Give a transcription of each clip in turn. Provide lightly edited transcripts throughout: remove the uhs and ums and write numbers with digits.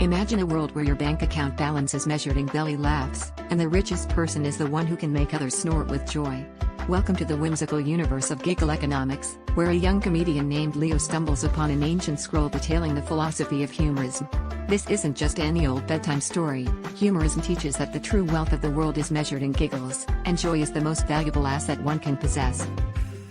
Imagine a world where your bank account balance is measured in belly laughs, and the richest person is the one who can make others snort with joy. Welcome to the whimsical universe of giggle economics, where a young comedian named Leo stumbles upon an ancient scroll detailing the philosophy of humorism. This isn't just any old bedtime story. Humorism teaches that the true wealth of the world is measured in giggles, and joy is the most valuable asset one can possess.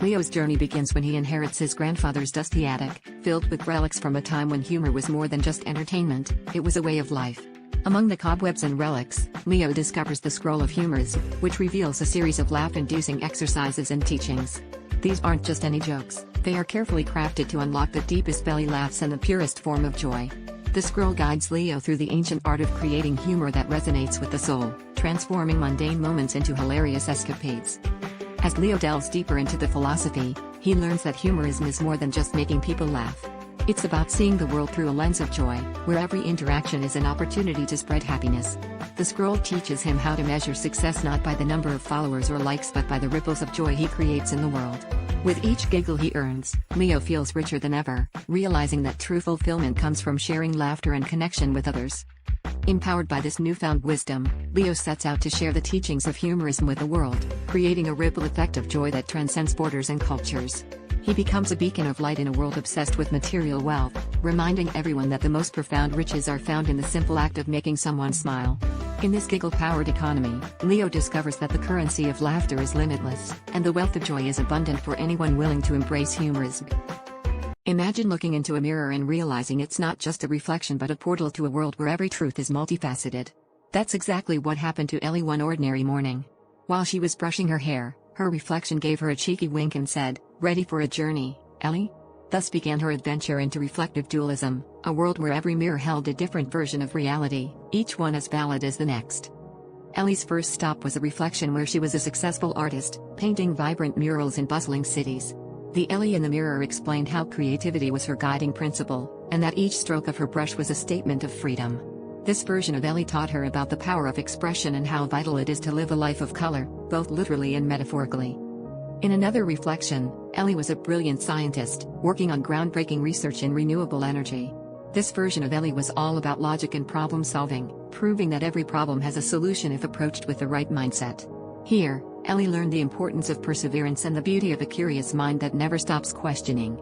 Leo's journey begins when he inherits his grandfather's dusty attic, filled with relics from a time when humor was more than just entertainment, it was a way of life. Among the cobwebs and relics, Leo discovers the Scroll of Humorism, which reveals a series of laugh-inducing exercises and teachings. These aren't just any jokes, they are carefully crafted to unlock the deepest belly laughs and the purest form of joy. The scroll guides Leo through the ancient art of creating humor that resonates with the soul, transforming mundane moments into hilarious escapades. As Leo delves deeper into the philosophy, he learns that humorism is more than just making people laugh. It's about seeing the world through a lens of joy, where every interaction is an opportunity to spread happiness. The scroll teaches him how to measure success not by the number of followers or likes but by the ripples of joy he creates in the world. With each giggle he earns, Leo feels richer than ever, realizing that true fulfillment comes from sharing laughter and connection with others. Empowered by this newfound wisdom, Leo sets out to share the teachings of humorism with the world, creating a ripple effect of joy that transcends borders and cultures. He becomes a beacon of light in a world obsessed with material wealth, reminding everyone that the most profound riches are found in the simple act of making someone smile. In this giggle-powered economy, Leo discovers that the currency of laughter is limitless, and the wealth of joy is abundant for anyone willing to embrace humorism. Imagine looking into a mirror and realizing it's not just a reflection but a portal to a world where every truth is multifaceted. That's exactly what happened to Ellie one ordinary morning. While she was brushing her hair, her reflection gave her a cheeky wink and said, "Ready for a journey, Ellie?" Thus began her adventure into reflective dualism, a world where every mirror held a different version of reality, each one as valid as the next. Ellie's first stop was a reflection where she was a successful artist, painting vibrant murals in bustling cities. The Ellie in the mirror explained how creativity was her guiding principle, and that each stroke of her brush was a statement of freedom. This version of Ellie taught her about the power of expression and how vital it is to live a life of color, both literally and metaphorically. In another reflection, Ellie was a brilliant scientist, working on groundbreaking research in renewable energy. This version of Ellie was all about logic and problem solving, proving that every problem has a solution if approached with the right mindset. Here, Ellie learned the importance of perseverance and the beauty of a curious mind that never stops questioning.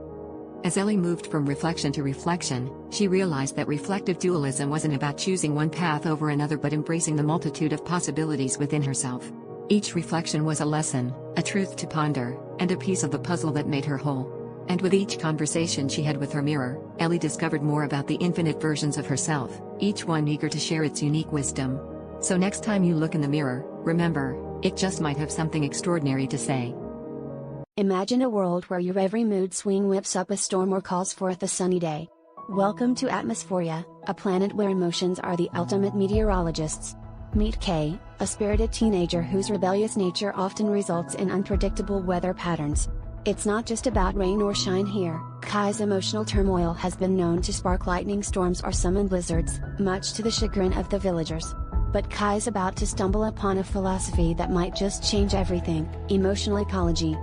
As Ellie moved from reflection to reflection, she realized that reflective dualism wasn't about choosing one path over another but embracing the multitude of possibilities within herself. Each reflection was a lesson, a truth to ponder, and a piece of the puzzle that made her whole. And with each conversation she had with her mirror, Ellie discovered more about the infinite versions of herself, each one eager to share its unique wisdom. So next time you look in the mirror, remember, it just might have something extraordinary to say. Imagine a world where your every mood swing whips up a storm or calls forth a sunny day. Welcome to Atmosphoria, a planet where emotions are the ultimate meteorologists. Meet Kay, a spirited teenager whose rebellious nature often results in unpredictable weather patterns. It's not just about rain or shine here. Kai's emotional turmoil has been known to spark lightning storms or summon blizzards, much to the chagrin of the villagers. But Kai's about to stumble upon a philosophy that might just change everything: emotional ecology.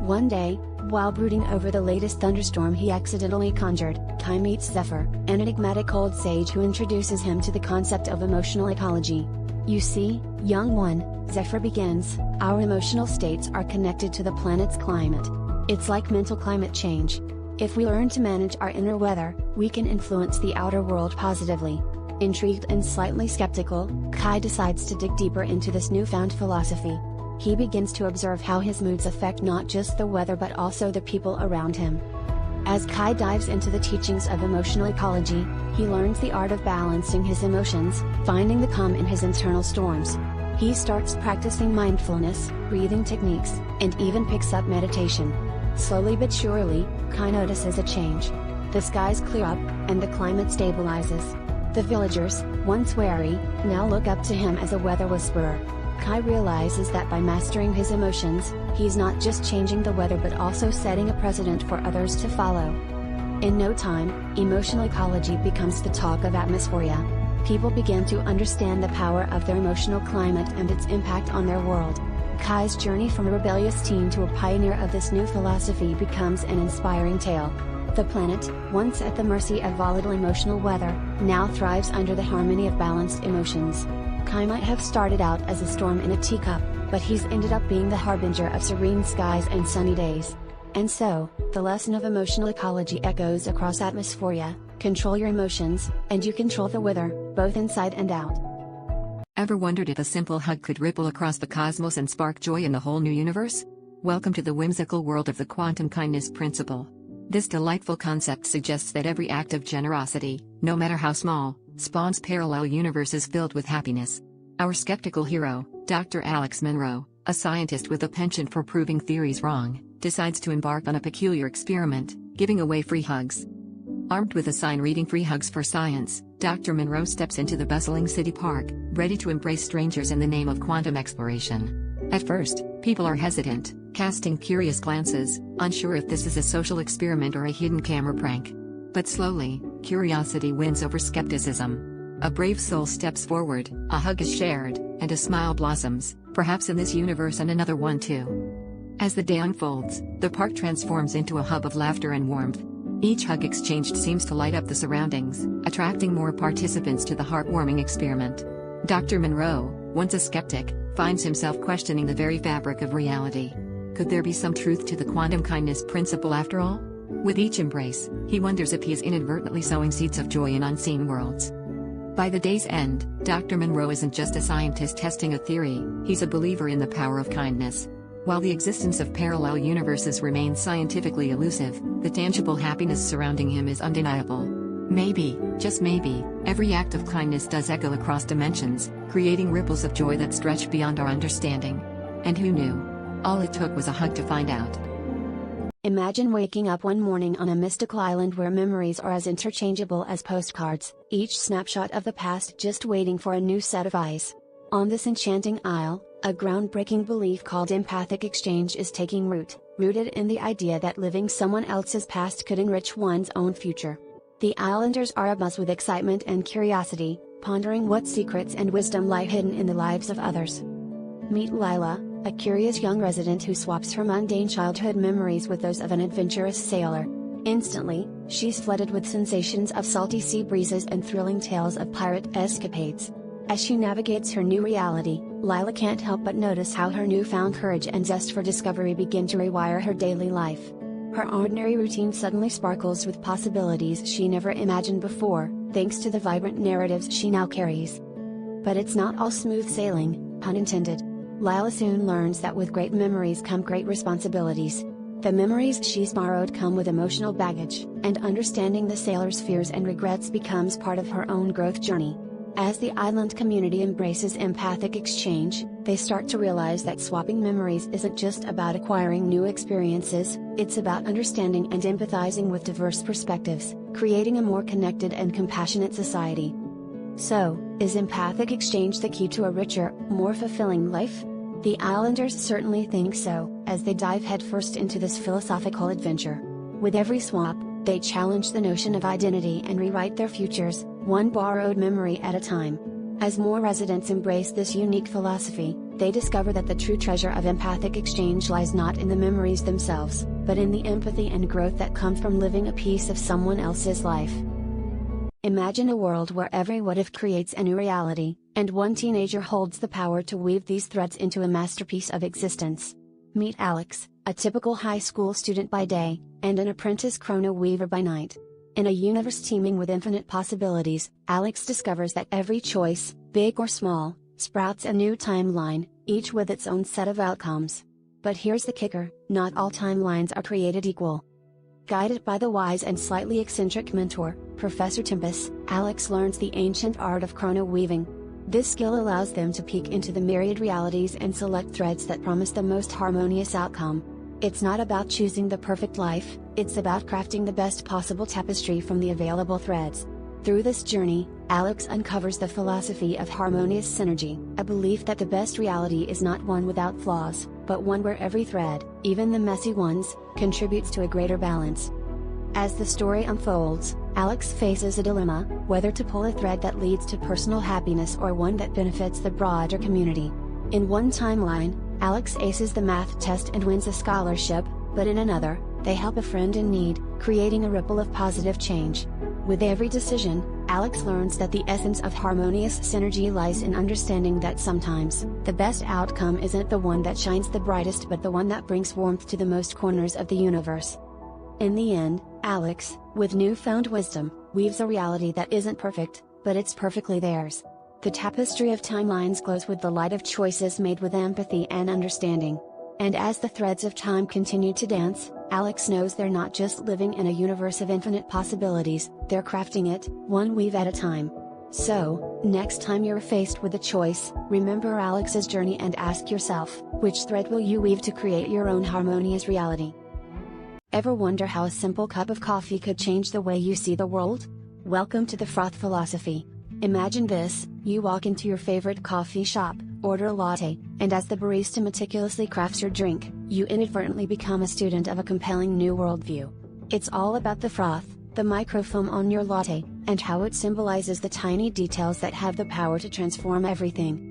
One day, while brooding over the latest thunderstorm he accidentally conjured, Kai meets Zephyr, an enigmatic old sage who introduces him to the concept of emotional ecology. "You see, young one," Zephyr begins, "our emotional states are connected to the planet's climate. It's like mental climate change. If we learn to manage our inner weather, we can influence the outer world positively." Intrigued and slightly skeptical, Kai decides to dig deeper into this newfound philosophy. He begins to observe how his moods affect not just the weather but also the people around him. As Kai dives into the teachings of emotional ecology, he learns the art of balancing his emotions, finding the calm in his internal storms. He starts practicing mindfulness, breathing techniques, and even picks up meditation. Slowly but surely, Kai notices a change. The skies clear up, and the climate stabilizes. The villagers, once wary, now look up to him as a weather whisperer. Kai realizes that by mastering his emotions, he's not just changing the weather but also setting a precedent for others to follow. In no time, emotional ecology becomes the talk of Atmosphoria. People begin to understand the power of their emotional climate and its impact on their world. Kai's journey from a rebellious teen to a pioneer of this new philosophy becomes an inspiring tale. The planet, once at the mercy of volatile emotional weather, now thrives under the harmony of balanced emotions. Kai might have started out as a storm in a teacup, but he's ended up being the harbinger of serene skies and sunny days. And so, the lesson of emotional ecology echoes across Atmosphoria: control your emotions, and you control the weather, both inside and out. Ever wondered if a simple hug could ripple across the cosmos and spark joy in a whole new universe? Welcome to the whimsical world of the quantum kindness principle. This delightful concept suggests that every act of generosity, no matter how small, spawns parallel universes filled with happiness. Our skeptical hero, Dr. Alex Monroe, a scientist with a penchant for proving theories wrong, decides to embark on a peculiar experiment, giving away free hugs. Armed with a sign reading "Free Hugs for Science," Dr. Monroe steps into the bustling city park, ready to embrace strangers in the name of quantum exploration. At first, people are hesitant, casting curious glances, unsure if this is a social experiment or a hidden camera prank. But slowly, curiosity wins over skepticism. A brave soul steps forward, a hug is shared, and a smile blossoms, perhaps in this universe and another one too. As the day unfolds, the park transforms into a hub of laughter and warmth. Each hug exchanged seems to light up the surroundings, attracting more participants to the heartwarming experiment. Dr. Monroe, once a skeptic, finds himself questioning the very fabric of reality. Could there be some truth to the quantum kindness principle after all? With each embrace, he wonders if he is inadvertently sowing seeds of joy in unseen worlds. By the day's end, Dr. Monroe isn't just a scientist testing a theory, he's a believer in the power of kindness. While the existence of parallel universes remains scientifically elusive, the tangible happiness surrounding him is undeniable. Maybe, just maybe, every act of kindness does echo across dimensions, creating ripples of joy that stretch beyond our understanding. And who knew? All it took was a hug to find out. Imagine waking up one morning on a mystical island where memories are as interchangeable as postcards, each snapshot of the past just waiting for a new set of eyes. On this enchanting isle, a groundbreaking belief called empathic exchange is taking root, rooted in the idea that living someone else's past could enrich one's own future. The islanders are abuzz with excitement and curiosity, pondering what secrets and wisdom lie hidden in the lives of others. Meet Lila, a curious young resident who swaps her mundane childhood memories with those of an adventurous sailor. Instantly, she's flooded with sensations of salty sea breezes and thrilling tales of pirate escapades. As she navigates her new reality, Lila can't help but notice how her newfound courage and zest for discovery begin to rewire her daily life. Her ordinary routine suddenly sparkles with possibilities she never imagined before, thanks to the vibrant narratives she now carries. But it's not all smooth sailing, pun intended. Lila soon learns that with great memories come great responsibilities. The memories she's borrowed come with emotional baggage, and understanding the sailor's fears and regrets becomes part of her own growth journey. As the island community embraces empathic exchange, they start to realize that swapping memories isn't just about acquiring new experiences, it's about understanding and empathizing with diverse perspectives, creating a more connected and compassionate society. So, is empathic exchange the key to a richer, more fulfilling life? The islanders certainly think so, as they dive headfirst into this philosophical adventure. With every swap, they challenge the notion of identity and rewrite their futures, one borrowed memory at a time. As more residents embrace this unique philosophy, they discover that the true treasure of empathic exchange lies not in the memories themselves, but in the empathy and growth that come from living a piece of someone else's life. Imagine a world where every what-if creates a new reality, and one teenager holds the power to weave these threads into a masterpiece of existence. Meet Alex, a typical high school student by day, and an apprentice chrono weaver by night. In a universe teeming with infinite possibilities, Alex discovers that every choice, big or small, sprouts a new timeline, each with its own set of outcomes. But here's the kicker: not all timelines are created equal. Guided by the wise and slightly eccentric mentor, Professor Tempest, Alex learns the ancient art of chrono weaving. This skill allows them to peek into the myriad realities and select threads that promise the most harmonious outcome. It's not about choosing the perfect life, it's about crafting the best possible tapestry from the available threads. Through this journey, Alex uncovers the philosophy of harmonious synergy, a belief that the best reality is not one without flaws, but one where every thread, even the messy ones, contributes to a greater balance. As the story unfolds, Alex faces a dilemma: whether to pull a thread that leads to personal happiness or one that benefits the broader community. In one timeline, Alex aces the math test and wins a scholarship, but in another, They help a friend in need, creating a ripple of positive change. With every decision, Alex learns that the essence of harmonious synergy lies in understanding that sometimes, the best outcome isn't the one that shines the brightest but the one that brings warmth to the most corners of the universe. In the end, Alex, with newfound wisdom, weaves a reality that isn't perfect, but it's perfectly theirs. The tapestry of timelines glows with the light of choices made with empathy and understanding. And as the threads of time continue to dance, Alex knows they're not just living in a universe of infinite possibilities, they're crafting it, one weave at a time. So, next time you're faced with a choice, remember Alex's journey and ask yourself, which thread will you weave to create your own harmonious reality? Ever wonder how a simple cup of coffee could change the way you see the world? Welcome to the Froth Philosophy. Imagine this: you walk into your favorite coffee shop, order a latte, and as the barista meticulously crafts your drink, you inadvertently become a student of a compelling new worldview. It's all about the froth, the microfoam on your latte, and how it symbolizes the tiny details that have the power to transform everything.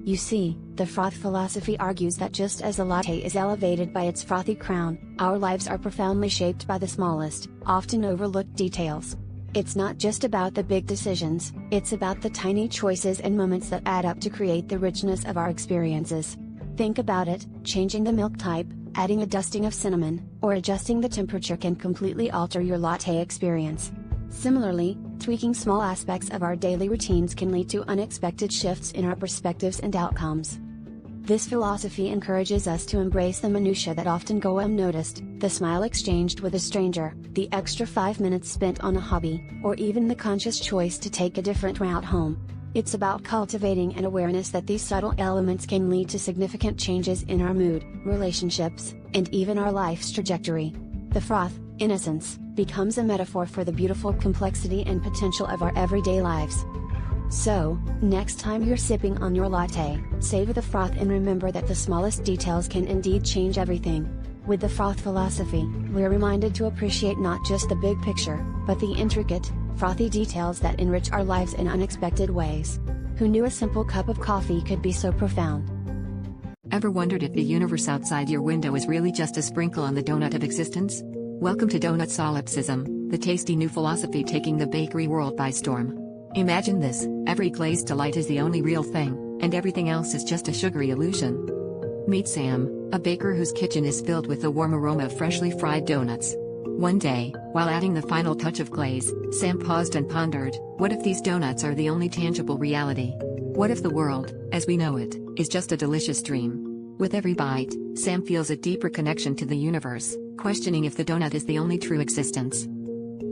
You see, the Froth Philosophy argues that just as a latte is elevated by its frothy crown, our lives are profoundly shaped by the smallest, often overlooked details. It's not just about the big decisions, it's about the tiny choices and moments that add up to create the richness of our experiences. Think about it: changing the milk type, adding a dusting of cinnamon, or adjusting the temperature can completely alter your latte experience. Similarly, tweaking small aspects of our daily routines can lead to unexpected shifts in our perspectives and outcomes. This philosophy encourages us to embrace the minutiae that often go unnoticed: the smile exchanged with a stranger, the extra 5 minutes spent on a hobby, or even the conscious choice to take a different route home. It's about cultivating an awareness that these subtle elements can lead to significant changes in our mood, relationships, and even our life's trajectory. The froth, in essence, becomes a metaphor for the beautiful complexity and potential of our everyday lives. So, next time you're sipping on your latte, savor the froth and remember that the smallest details can indeed change everything. With the Froth Philosophy, we're reminded to appreciate not just the big picture, but the intricate, frothy details that enrich our lives in unexpected ways. Who knew a simple cup of coffee could be so profound? Ever wondered if the universe outside your window is really just a sprinkle on the donut of existence? Welcome to Donut Solipsism, the tasty new philosophy taking the bakery world by storm. Imagine this: every glazed delight is the only real thing, and everything else is just a sugary illusion. Meet Sam, a baker whose kitchen is filled with the warm aroma of freshly fried donuts. One day, while adding the final touch of glaze, Sam paused and pondered, what if these donuts are the only tangible reality? What if the world, as we know it, is just a delicious dream? With every bite, Sam feels a deeper connection to the universe, questioning if the donut is the only true existence.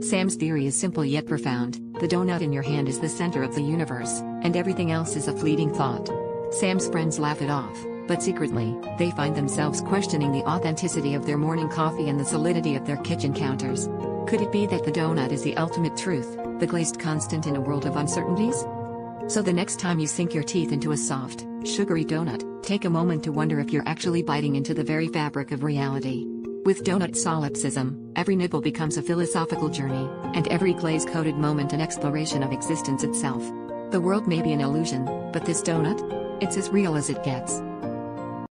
Sam's theory is simple yet profound: the donut in your hand is the center of the universe, and everything else is a fleeting thought. Sam's friends laugh it off, but secretly, they find themselves questioning the authenticity of their morning coffee and the solidity of their kitchen counters. Could it be that the donut is the ultimate truth, the glazed constant in a world of uncertainties? So the next time you sink your teeth into a soft, sugary donut, take a moment to wonder if you're actually biting into the very fabric of reality. With Donut Solipsism, every nibble becomes a philosophical journey, and every glaze-coated moment an exploration of existence itself. The world may be an illusion, but this donut? It's as real as it gets.